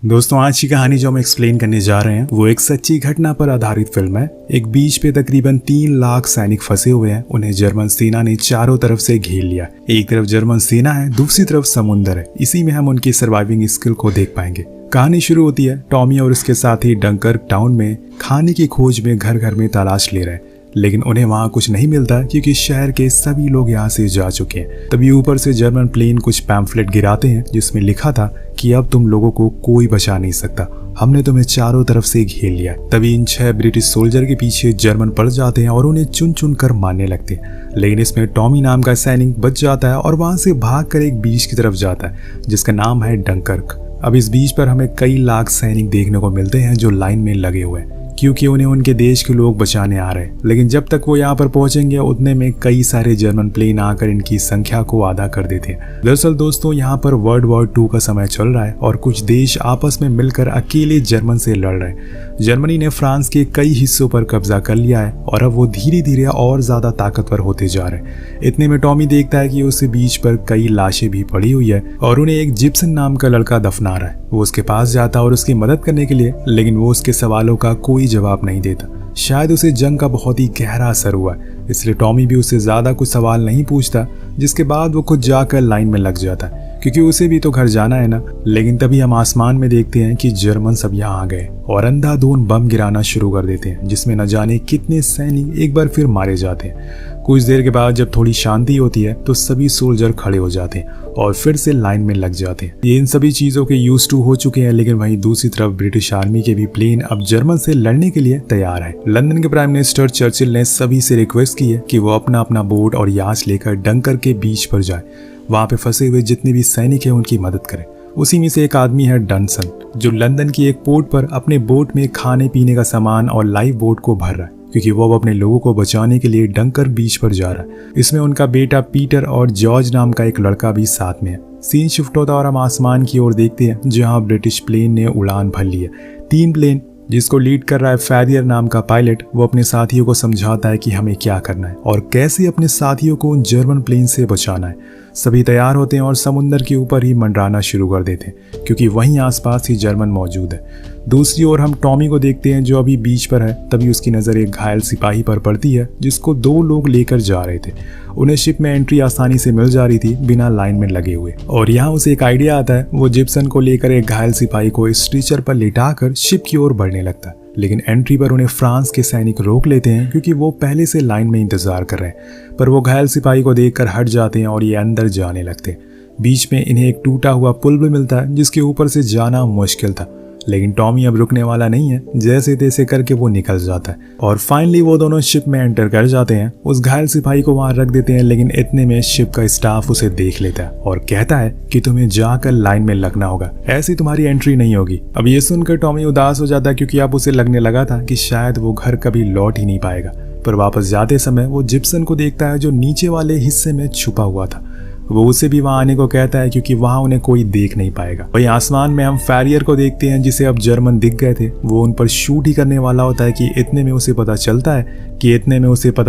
दोस्तों, आज की कहानी जो हम एक्सप्लेन करने जा रहे हैं वो एक सच्ची घटना पर आधारित फिल्म है। एक बीच पे तकरीबन 3 लाख सैनिक फंसे हुए हैं। उन्हें जर्मन सेना ने चारों तरफ से घेर लिया। एक तरफ जर्मन सेना है, दूसरी तरफ समुंदर है। इसी में हम उनकी सर्वाइविंग स्किल को देख पाएंगे। कहानी शुरू होती है टॉमी और उसके साथी डंकर्क टाउन में खाने की खोज में घर घर में तलाश ले रहे हैं, लेकिन उन्हें वहां कुछ नहीं मिलता क्योंकि शहर के सभी लोग यहाँ से जा चुके हैं। तभी ऊपर से जर्मन प्लेन कुछ पैम्फलेट गिराते हैं जिसमें लिखा था कि अब तुम लोगों को कोई बचा नहीं सकता, हमने तुम्हें चारों तरफ से घेर लिया। तभी इन 6 ब्रिटिश सोल्जर के पीछे जर्मन पड़ जाते हैं और उन्हें चुन चुन कर मारने लगते हैं। लेकिन इसमें टॉमी नाम का सैनिक बच जाता है और वहां से भाग कर एक बीच की तरफ जाता है जिसका नाम है डंकर्क। अब इस बीच पर हमें कई लाख सैनिक देखने को मिलते हैं जो लाइन में लगे हुए हैं क्योंकि उन्हें उनके देश के लोग बचाने आ रहे हैं। लेकिन जब तक वो यहाँ पर पहुंचेंगे उतने में कई सारे जर्मन प्लेन आकर इनकी संख्या को आधा कर देते हैं। दरअसल दोस्तों, यहाँ पर वर्ल्ड वॉर 2 का समय चल रहा है और कुछ देश आपस में मिलकर अकेले जर्मन से लड़ रहे हैं। जर्मनी ने फ्रांस के कई हिस्सों पर कब्जा कर लिया है और अब वो धीरे धीरे और ज्यादा ताकतवर होते जा रहे हैं। इतने में टॉमी देखता है कि उस बीच पर कई लाशें भी पड़ी हुई है और उन्हें एक जिप्सन नाम का लड़का दफना रहा है। वो उसके पास जाता है और उसकी मदद करने के लिए, लेकिन वो उसके सवालों का कोई जवाब नहीं देता। शायद उसे जंग का बहुत ही गहरा असर हुआ है, इसलिए टॉमी भी उससे ज्यादा कुछ सवाल नहीं पूछता। जिसके बाद वो खुद जाकर लाइन में लग जाता है क्योंकि उसे भी तो घर जाना है ना। लेकिन तभी हम आसमान में देखते हैं कि जर्मन सब यहाँ आ गए और अंधाधुंध बम गिराना शुरू कर देते हैं जिसमें न जाने कितने सैनिक एक बार फिर मारे जाते हैं। कुछ देर के बाद जब थोड़ी शांति होती है तो सभी सोल्जर खड़े हो जाते हैं और फिर से लाइन में लग जाते हैं। ये इन सभी चीजों के यूज टू हो चुके हैं, लेकिन वहीं दूसरी तरफ ब्रिटिश आर्मी के भी प्लेन अब जर्मन से लड़ने के लिए तैयार है। लंदन के प्राइम मिनिस्टर चर्चिल ने सभी से रिक्वेस्ट की है कि वो अपना अपना बोट और याच लेकर डंकर के बीच पर जाए, वहां पे फंसे हुए जितने भी सैनिक हैं उनकी मदद करें। उसी में से एक आदमी है डनसन, जो लंदन की एक पोर्ट पर अपने बोट में खाने पीने का सामान और लाइव बोट को भर रहा है क्योंकि वो अपने लोगों को बचाने के लिए डंकर बीच पर जा रहा है। इसमें उनका बेटा पीटर और जॉर्ज नाम का एक लड़का भी साथ में है। सीन शिफ्ट होता और हम आसमान की ओर देखते हैं जहां ब्रिटिश प्लेन ने उड़ान भर ली है। 3 प्लेन जिसको लीड कर रहा है फैरियर नाम का पायलट, वो अपने साथियों को समझाता है कि हमें क्या करना है और कैसे अपने साथियों को उन जर्मन प्लेन से बचाना है। सभी तैयार होते हैं और समुद्र के ऊपर ही मंडराना शुरू कर देते हैं क्योंकि वहीं आसपास ही जर्मन मौजूद है। दूसरी ओर हम टॉमी को देखते हैं जो अभी बीच पर है। तभी उसकी नज़र एक घायल सिपाही पर पड़ती है जिसको 2 लोग लेकर जा रहे थे। उन्हें शिप में एंट्री आसानी से मिल जा रही थी बिना लाइन में लगे हुए, और यहाँ उसे एक आइडिया आता है। वो जिप्सन को लेकर एक घायल सिपाही को स्ट्रेचर पर लिटाकर शिप की ओर बढ़ने लगता है, लेकिन एंट्री पर उन्हें फ्रांस के सैनिक रोक लेते हैं क्योंकि वो पहले से लाइन में इंतजार कर रहे हैं। पर वो घायल सिपाही को देखकर हट जाते हैं और ये अंदर जाने लगते हैं। बीच में इन्हें एक टूटा हुआ पुल भी मिलता है जिसके ऊपर से जाना मुश्किल था, लेकिन टॉमी अब रुकने वाला नहीं है। जैसे तैसे करके वो निकल जाता है और फाइनली वो दोनों शिप में एंटर कर जाते हैं। उस घायल सिपाही को वहां रख देते हैं, लेकिन इतने में शिप का स्टाफ उसे देख लेता है और कहता है कि तुम्हें जाकर लाइन में लगना होगा, ऐसी तुम्हारी एंट्री नहीं होगी। अब ये सुनकर टॉमी उदास हो जाता है क्योंकि अब उसे लगने लगा था कि शायद वो घर कभी लौट ही नहीं पाएगा। पर वापस जाते समय वो जिप्सन को देखता है जो नीचे वाले हिस्से में छुपा हुआ था। वो उसे भी वहां आने को कहता है क्योंकि वहां उन्हें कोई देख नहीं पाएगा। वहीं आसमान में हम फैरियर को देखते हैं जिसे अब जर्मन दिख गए थे। वो उन पर शूट ही करने वाला होता है कि इतने में उसे पता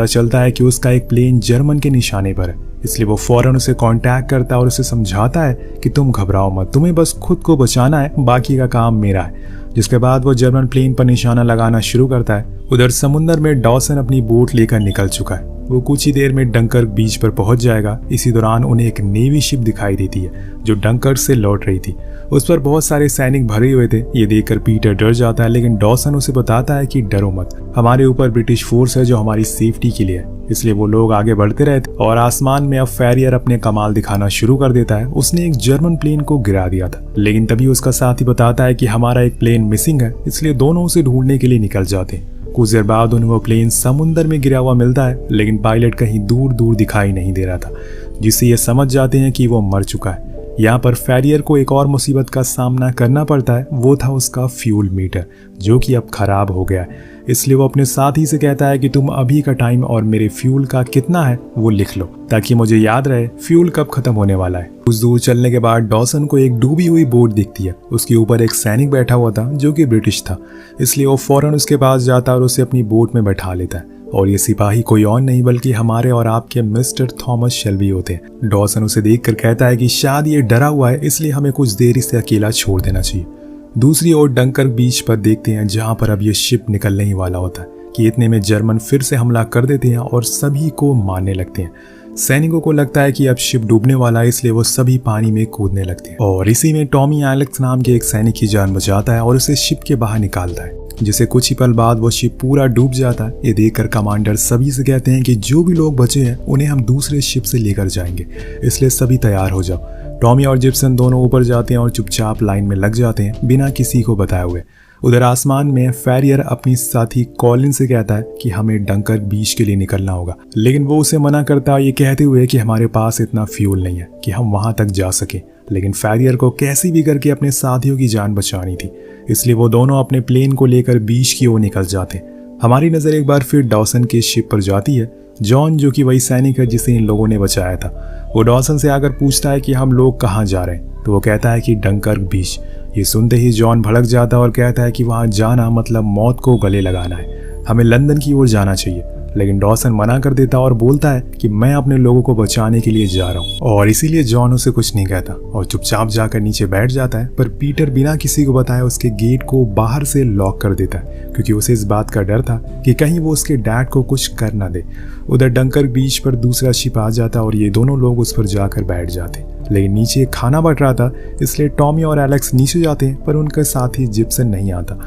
चलता है कि उसका एक प्लेन जर्मन के निशाने पर है। इसलिए वो फौरन उसे कांटेक्ट करता है और उसे समझाता है कि तुम घबराओ मत, तुम्हें बस खुद को बचाना है, बाकी का काम मेरा है। जिसके बाद वो जर्मन प्लेन पर निशाना लगाना शुरू करता है। उधर समुद्र में डॉसन अपनी बोट लेकर निकल चुका है। वो कुछ ही देर में डंकर्क बीच पर पहुंच जाएगा। इसी दौरान उन्हें एक नेवी शिप दिखाई देती है जो डंकर्क से लौट रही थी। उस पर बहुत सारे सैनिक भरे हुए थे। ये देखकर पीटर डर जाता है, लेकिन डॉसन उसे बताता है कि डरो मत, हमारे ऊपर ब्रिटिश फोर्स है जो हमारी सेफ्टी के लिए है। इसलिए वो लोग आगे बढ़ते रहते और आसमान में अब फैरियर अपने कमाल दिखाना शुरू कर देता है। उसने एक जर्मन प्लेन को गिरा दिया था, लेकिन तभी उसका साथी बताता है कि हमारा एक प्लेन मिसिंग है, इसलिए दोनों उसे ढूंढने के लिए निकल जाते हैं। कुछ देर बाद उन्हें वो प्लेन समुद्र में गिरा हुआ मिलता है, लेकिन पायलट कहीं दूर दूर दिखाई नहीं दे रहा था, जिससे ये समझ जाते हैं कि वो मर चुका है। यहाँ पर फैरियर को एक और मुसीबत का सामना करना पड़ता है। वो था उसका फ्यूल मीटर जो कि अब खराब हो गया है। इसलिए वो अपने साथी से कहता है कि तुम अभी का टाइम और मेरे फ्यूल का कितना है वो लिख लो ताकि मुझे याद रहे फ्यूल कब खत्म होने वाला है। कुछ दूर चलने के बाद डॉसन को एक डूबी हुई बोट दिखती है। उसके ऊपर एक सैनिक बैठा हुआ था जो कि ब्रिटिश था, इसलिए वो फौरन उसके पास जाता और उसे अपनी बोट में बैठा लेता है। और ये सिपाही कोई और नहीं बल्कि हमारे और आपके मिस्टर थॉमस शेल्बी होते हैं। डॉसन उसे देखकर कहता है कि शायद ये डरा हुआ है, इसलिए हमें कुछ देर इसे अकेला छोड़ देना चाहिए। दूसरी ओर डंकर बीच पर देखते हैं जहां पर अब ये शिप निकलने ही वाला होता है कि इतने में जर्मन फिर से हमला कर देते हैं और सभी को मारने लगते हैं। सैनिकों को लगता है कि अब शिप डूबने वाला है, इसलिए वो सभी पानी में कूदने लगते हैं और इसी में टॉमी एलेक्स नाम के एक सैनिक की जान बचाता है और उसे शिप के बाहर निकालता है, जिसे कुछ ही पल बाद वो शिप पूरा डूब जाता है। ये देखकर कमांडर सभी से कहते हैं कि जो भी लोग बचे हैं उन्हें हम दूसरे शिप से लेकर जाएंगे, इसलिए सभी तैयार हो जाओ। टॉमी और जिप्सन दोनों ऊपर जाते हैं और चुपचाप लाइन में लग जाते हैं बिना किसी को बताए हुए। उधर आसमान में फेरियर अपनी साथी कॉलिन से कहता है कि हमें डंकर बीच के लिए निकलना होगा, लेकिन वो उसे मना करता है ये कहते हुए कि हमारे पास इतना फ्यूल नहीं है कि हम वहां तक जा सके। लेकिन फेरियर को कैसे भी करके अपने साथियों की जान बचानी थी, इसलिए वो दोनों अपने प्लेन को लेकर बीच की ओर निकल जाते हैं। हमारी नजर एक बार फिर डॉसन के शिप पर जाती है। जॉन, जो कि वही सैनिक है जिसे इन लोगों ने बचाया था, वो डॉसन से आकर पूछता है कि हम लोग कहाँ जा रहे हैं, तो वो कहता है कि डंकर्क बीच। ये सुनते ही जॉन भड़क जाता है और कहता है कि वहां जाना मतलब मौत को गले लगाना है, हमें लंदन की ओर जाना चाहिए। लेकिन डॉसन मना कर देता और बोलता है कि मैं अपने लोगों को बचाने के लिए जा रहा हूँ, और इसीलिए जॉन उसे कुछ नहीं कहता और चुपचाप जाकर नीचे बैठ जाता है। पर पीटर बिना किसी को बताए उसके गेट को बाहर से लॉक कर देता है, क्योंकि उसे इस बात का डर था कि कहीं वो उसके डैड को कुछ कर ना दे। उधर डंकर्क बीच पर दूसरा शिप आ जाता और ये दोनों लोग उस पर जाकर बैठ जाते, लेकिन नीचे खाना बट रहा था, इसलिए टॉमी और एलेक्स नीचे जाते हैं, पर उनके साथी जिप्सन नहीं आता।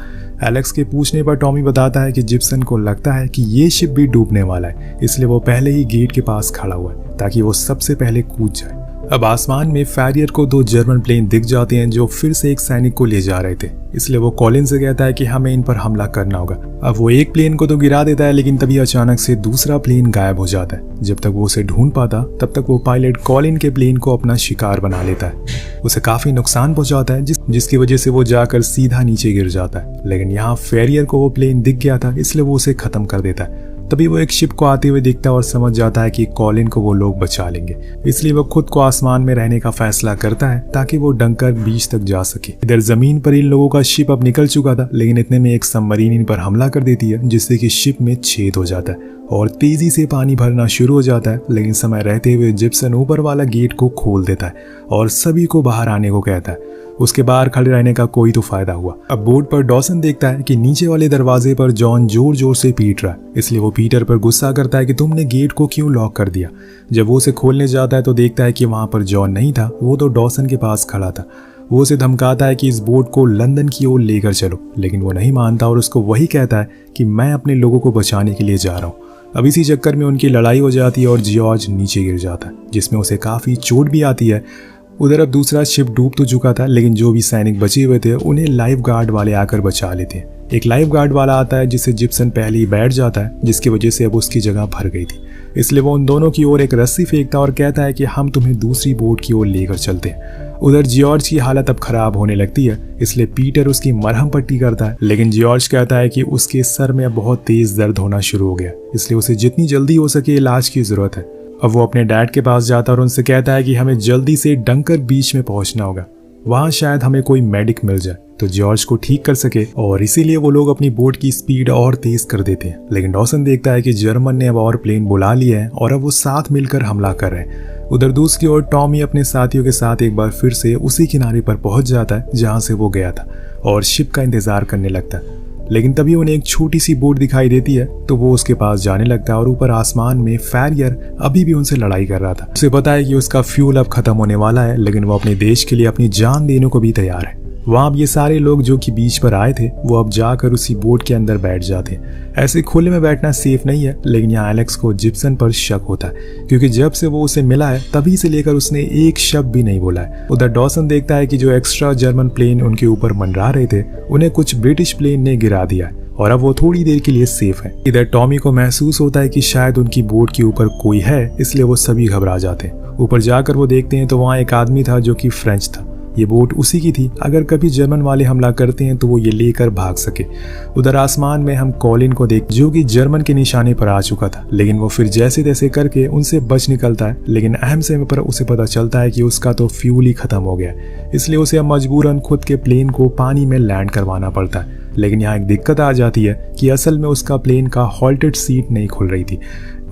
एलेक्स के पूछने पर टॉमी बताता है कि जिप्सन को लगता है कि ये शिप भी डूबने वाला है, इसलिए वो पहले ही गेट के पास खड़ा हुआ है ताकि वो सबसे पहले कूद जाए। अब आसमान में फेरियर को 2 जर्मन प्लेन दिख जाते हैं जो फिर से एक सैनिक को ले जा रहे थे, इसलिए वो कॉलिन से कहता है कि हमें इन पर हमला करना होगा। अब वो एक प्लेन को तो गिरा देता है, लेकिन तभी अचानक से दूसरा प्लेन गायब हो जाता है। जब तक वो उसे ढूंढ पाता तब तक वो पायलट कॉलिन के प्लेन को अपना शिकार बना लेता है। उसे काफी नुकसान पहुंचाता है जिसकी वजह से वो जाकर सीधा नीचे गिर जाता है। लेकिन यहाँ फेरियर को वो प्लेन दिख गया था, इसलिए वो उसे खत्म कर देता है। तभी वो एक शिप को आते हुए दिखता है और समझ जाता है कि कॉलिन को वो लोग बचा लेंगे, इसलिए वो खुद को आसमान में रहने का फैसला करता है ताकि वो डंकर्क बीच तक जा सके। इधर जमीन पर इन लोगों का शिप अब निकल चुका था, लेकिन इतने में एक सबमरीन इन पर हमला कर देती है, जिससे कि शिप में छेद हो जाता है और तेजी से पानी भरना शुरू हो जाता है। लेकिन समय रहते हुए जिप्सन ऊपर वाला गेट को खोल देता है और सभी को बाहर आने को कहता है। उसके बाहर खड़े रहने का कोई तो फायदा हुआ। अब बोर्ड पर डॉसन देखता है कि नीचे वाले दरवाजे पर जॉन जोर जोर से पीट रहा है, इसलिए वो पीटर पर गुस्सा करता है कि तुमने गेट को क्यों लॉक कर दिया। जब वो उसे खोलने जाता है तो देखता है कि वहां पर जॉन नहीं था, वो तो डॉसन के पास खड़ा था। वो उसे धमकाता है कि इस बोट को लंदन की ओर लेकर चलो, लेकिन वो नहीं मानता और उसको वही कहता है कि मैं अपने लोगों को बचाने के लिए जा रहा हूँ। अब इसी चक्कर में उनकी लड़ाई हो जाती है और जॉर्ज नीचे गिर जाता है, जिसमें उसे काफी चोट भी आती है। उधर अब दूसरा शिप डूब तो चुका था, लेकिन जो भी सैनिक बचे हुए थे उन्हें लाइफ गार्ड वाले आकर बचा लेते हैं। एक लाइफ गार्ड वाला आता है जिसे जिप्सन पहले ही बैठ जाता है, जिसकी वजह से अब उसकी जगह भर गई थी, इसलिए वो उन दोनों की ओर एक रस्सी फेंकता और कहता है कि हम तुम्हें दूसरी बोट की ओर लेकर चलते हैं। उधर जॉर्ज की हालत अब खराब होने लगती है, इसलिए पीटर उसकी मरहम पट्टी करता है, लेकिन जॉर्ज कहता है कि उसके सर में बहुत तेज दर्द होना शुरू हो गया, इसलिए उसे जितनी जल्दी हो सके इलाज की जरूरत है। अब वो अपने डैड के पास जाता और उनसे कहता है कि हमें जल्दी से डंकर्क बीच में पहुंचना होगा, वहां शायद हमें कोई मेडिक मिल जाए तो जॉर्ज को ठीक कर सके, और इसीलिए वो लोग अपनी बोट की स्पीड और तेज कर देते हैं। लेकिन डॉसन देखता है कि जर्मन ने अब और प्लेन बुला लिए हैं और अब वो साथ मिलकर हमला कर रहे हैं। उधर दूसरी ओर टॉमी अपने साथियों के साथ एक बार फिर से उसी किनारे पर पहुंच जाता है जहां से वो गया था और शिप का इंतजार करने लगता है। लेकिन तभी उन्हें एक छोटी सी बोट दिखाई देती है, तो वो उसके पास जाने लगता है और ऊपर आसमान में फेरियर अभी भी उनसे लड़ाई कर रहा था। उसे पता है कि उसका फ्यूल अब खत्म होने वाला है, लेकिन वो अपने देश के लिए अपनी जान देने को भी तैयार है। वहां अब ये सारे लोग जो कि बीच पर आए थे वो अब जाकर उसी बोट के अंदर बैठ जाते हैं। ऐसे खुले में बैठना सेफ नहीं है, लेकिन यहाँ एलेक्स को जिप्सन पर शक होता है, क्योंकि जब से वो उसे मिला है तभी से लेकर उसने एक शब्द भी नहीं बोला है। उधर डॉसन देखता है कि जो एक्स्ट्रा जर्मन प्लेन उनके ऊपर मंडरा रहे थे उन्हें कुछ ब्रिटिश प्लेन ने गिरा दिया है और अब वो थोड़ी देर के लिए सेफ है। इधर टॉमी को महसूस होता है कि शायद उनकी बोट के ऊपर कोई है, इसलिए वो सभी घबरा जाते हैं। ऊपर जाकर वो देखते हैं तो वहाँ एक आदमी था जो कि फ्रेंच था। ये बोट उसी की थी, अगर कभी जर्मन वाले हमला करते हैं तो वो ये लेकर भाग सके। उधर आसमान में हम कॉलिन को देख जो कि जर्मन के निशाने पर आ चुका था, लेकिन वो फिर जैसे तैसे करके उनसे बच निकलता है। लेकिन अहम समय पर उसे पता चलता है कि उसका तो फ्यूल ही खत्म हो गया, इसलिए उसे अब मजबूरन खुद के प्लेन को पानी में लैंड करवाना पड़ता है। लेकिन यहाँ एक दिक्कत आ जाती है कि असल में उसका प्लेन का हॉल्टेड सीट नहीं खुल रही थी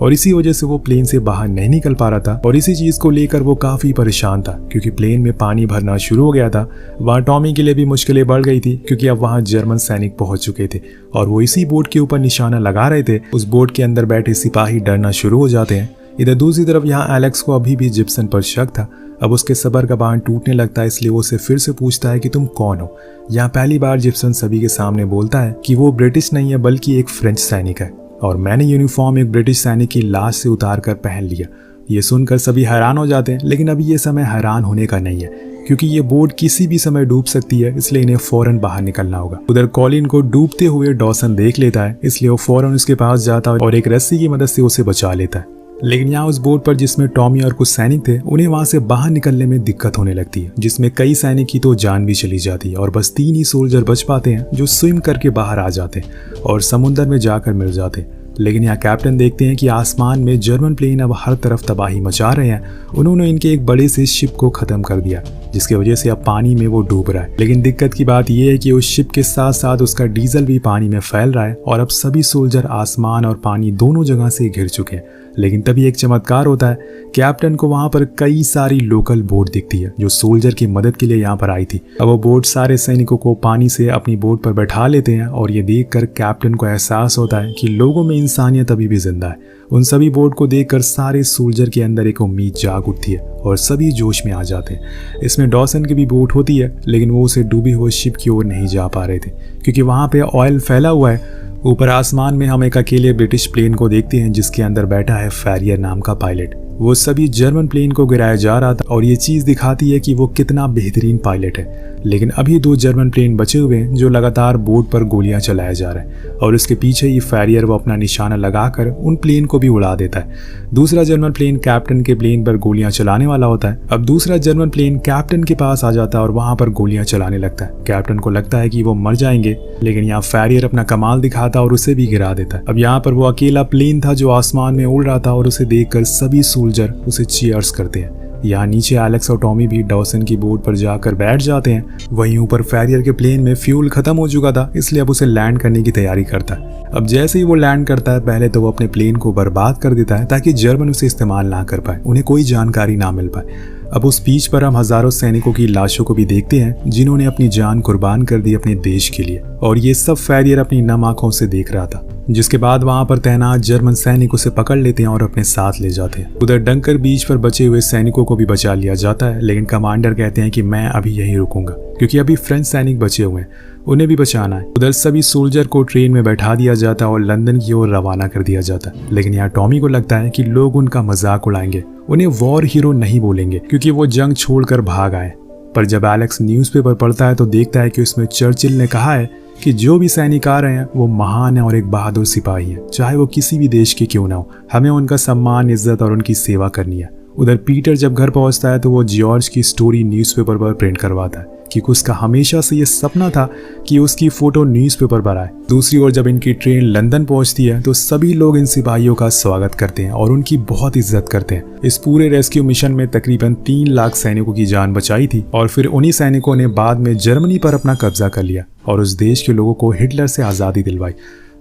और इसी वजह से वो प्लेन से बाहर नहीं निकल पा रहा था और इसी चीज को लेकर वो काफी परेशान था क्योंकि प्लेन में पानी भरना शुरू हो गया था। वहाँ टॉमी के लिए भी मुश्किलें बढ़ गई थी क्योंकि अब वहाँ जर्मन सैनिक पहुंच चुके थे और वो इसी बोट के ऊपर निशाना लगा रहे थे। उस बोट के अंदर बैठे सिपाही डरना शुरू हो जाते हैं। इधर दूसरी तरफ यहाँ एलेक्स को अभी भी जिप्सन पर शक था। अब उसके सब्र का बांध टूटने लगता है, इसलिए वो उसे फिर से पूछता है कि तुम कौन हो। यहाँ पहली बार जिप्सन सभी के सामने बोलता है कि वो ब्रिटिश नहीं है बल्कि एक फ्रेंच सैनिक है और मैंने यूनिफॉर्म एक ब्रिटिश सैनिक की लाश से उतार कर पहन लिया। ये सुनकर सभी हैरान हो जाते हैं, लेकिन अभी ये समय हैरान होने का नहीं है क्योंकि ये बोट किसी भी समय डूब सकती है, इसलिए इन्हें फौरन बाहर निकलना होगा। उधर कॉलिन को डूबते हुए डॉसन देख लेता है, इसलिए वो फौरन उसके पास जाता है और एक रस्सी की मदद से उसे बचा लेता है। लेकिन यहाँ उस बोट पर जिसमें टॉमी और कुछ सैनिक थे, उन्हें वहां से बाहर निकलने में दिक्कत होने लगती है, जिसमें कई सैनिक की तो जान भी चली जाती है और बस 3 ही सोल्जर बच पाते हैं जो स्विम करके बाहर आ जाते हैं और समुद्र में जाकर मिल जाते हैं। लेकिन यहाँ कैप्टन देखते हैं कि आसमान में जर्मन प्लेन अब हर तरफ तबाही मचा रहे हैं। उन्होंने इनके एक बड़े से शिप को खत्म कर दिया जिसकी वजह से अब पानी में वो डूब रहा है। लेकिन दिक्कत की बात यह है कि उस शिप के साथ साथ उसका डीजल भी पानी में फैल रहा है और अब सभी सोल्जर आसमान और पानी दोनों जगह से घिर चुके हैं। लेकिन तभी एक चमत्कार होता है। कैप्टन को वहां पर कई सारी लोकल बोट दिखती है जो सोल्जर की मदद के लिए यहाँ पर आई थी। अब वो बोट सारे सैनिकों को पानी से अपनी बोट पर बैठा लेते हैं और ये देखकर कैप्टन को एहसास होता है कि लोगों में इंसानियत अभी भी जिंदा है। उन सभी बोट को देखकर सारे सोल्जर के अंदर एक उम्मीद जाग उठती है और सभी जोश में आ जाते हैं। इसमें डॉसन की भी बोट होती है, लेकिन वो उसे डूबी हुए शिप की ओर नहीं जा पा रहे थे क्योंकि वहां पे ऑयल फैला हुआ है। ऊपर आसमान में हम एक अकेले ब्रिटिश प्लेन को देखते हैं जिसके अंदर बैठा है फैरियर नाम का पायलट। वो सभी जर्मन प्लेन को गिराया जा रहा था और ये चीज दिखाती है कि वो कितना बेहतरीन पायलट है। लेकिन अभी 2 जर्मन प्लेन बचे हुए हैं जो लगातार बोट पर गोलियां चलाया जा रहे हैं और उसके पीछे ही फैरियर वो अपना निशाना लगाकर उन प्लेन को भी उड़ा देता है। दूसरा जर्मन प्लेन कैप्टन के प्लेन पर गोलियां चलाने वाला होता है। अब दूसरा जर्मन प्लेन कैप्टन के पास आ जाता है और वहां पर गोलियां चलाने लगता है। कैप्टन को लगता है कि वो मर जाएंगे, लेकिन यहाँ फैरियर अपना कमाल दिखाता और उसे भी गिरा देता है। अब यहाँ पर वो अकेला प्लेन था जो आसमान में उड़ रहा था और उसे देखकर सभी सोल्जर उसे चीयर्स करते हैं। यहाँ नीचे एलेक्स और टॉमी भी डॉसन की बोट पर जाकर बैठ जाते हैं। वहीं ऊपर फैरियर के प्लेन में फ्यूल खत्म हो चुका था, इसलिए अब उसे लैंड करने की तैयारी करता है। अब जैसे ही वो लैंड करता है, पहले तो वो अपने प्लेन को बर्बाद कर देता है ताकि जर्मन उसे इस्तेमाल ना कर पाए, उन्हें कोई जानकारी ना मिल पाए। अब उस बीच पर हम हजारों सैनिकों की लाशों को भी देखते हैं जिन्होंने अपनी जान कुर्बान कर दी अपने देश के लिए, और ये सब फैरियर अपनी नम आंखों से देख रहा था। जिसके बाद वहां पर तैनात जर्मन सैनिक उसे पकड़ लेते हैं और अपने साथ ले जाते हैं। उधर डंकर बीच पर बचे हुए सैनिकों को भी बचा लिया जाता है, लेकिन कमांडर कहते हैं कि मैं अभी यहीं रुकूंगा क्योंकि अभी फ्रेंच सैनिक बचे हुए हैं, उन्हें भी बचाना है। उधर सभी सोल्जर को ट्रेन में बैठा दिया जाता है और लंदन की ओर रवाना कर दिया जाता है। लेकिन यहाँ टॉमी को लगता है कि लोग उनका मजाक उड़ाएंगे, उन्हें वॉर हीरो नहीं बोलेंगे क्योंकि वो जंग छोड़कर भाग आए। पर जब एलेक्स न्यूज़पेपर पढ़ता है तो देखता है कि उसमें चर्चिल ने कहा है कि जो भी सैनिक आ रहे हैं वो महान है और एक बहादुर सिपाही है, चाहे वो किसी भी देश के क्यों ना हो। हमें उनका सम्मान, इज्जत और उनकी सेवा करनी है। उधर पीटर जब घर पहुंचता है तो वो जॉर्ज की स्टोरी न्यूज़पेपर पर प्रिंट करवाता है क्योंकि उसका हमेशा से ये सपना था कि उसकी फोटो न्यूज़पेपर पर आए। दूसरी ओर जब इनकी ट्रेन लंदन पहुंचती है तो सभी लोग इन सिपाहियों का स्वागत करते हैं और उनकी बहुत इज्जत करते हैं। इस पूरे रेस्क्यू मिशन में तकरीबन 3 लाख सैनिकों की जान बचाई थी और फिर उन्हीं सैनिकों ने बाद में जर्मनी पर अपना कब्जा कर लिया और उस देश के लोगों को हिटलर से आज़ादी दिलवाई।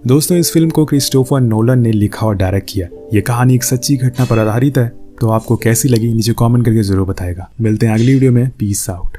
दोस्तों, इस फिल्म को क्रिस्टोफर नोलन ने लिखा और डायरेक्ट किया। ये कहानी एक सच्ची घटना पर आधारित है। तो आपको कैसी लगी नीचे कमेंट करके जरूर बताएगा। मिलते हैं अगली वीडियो में। Peace out.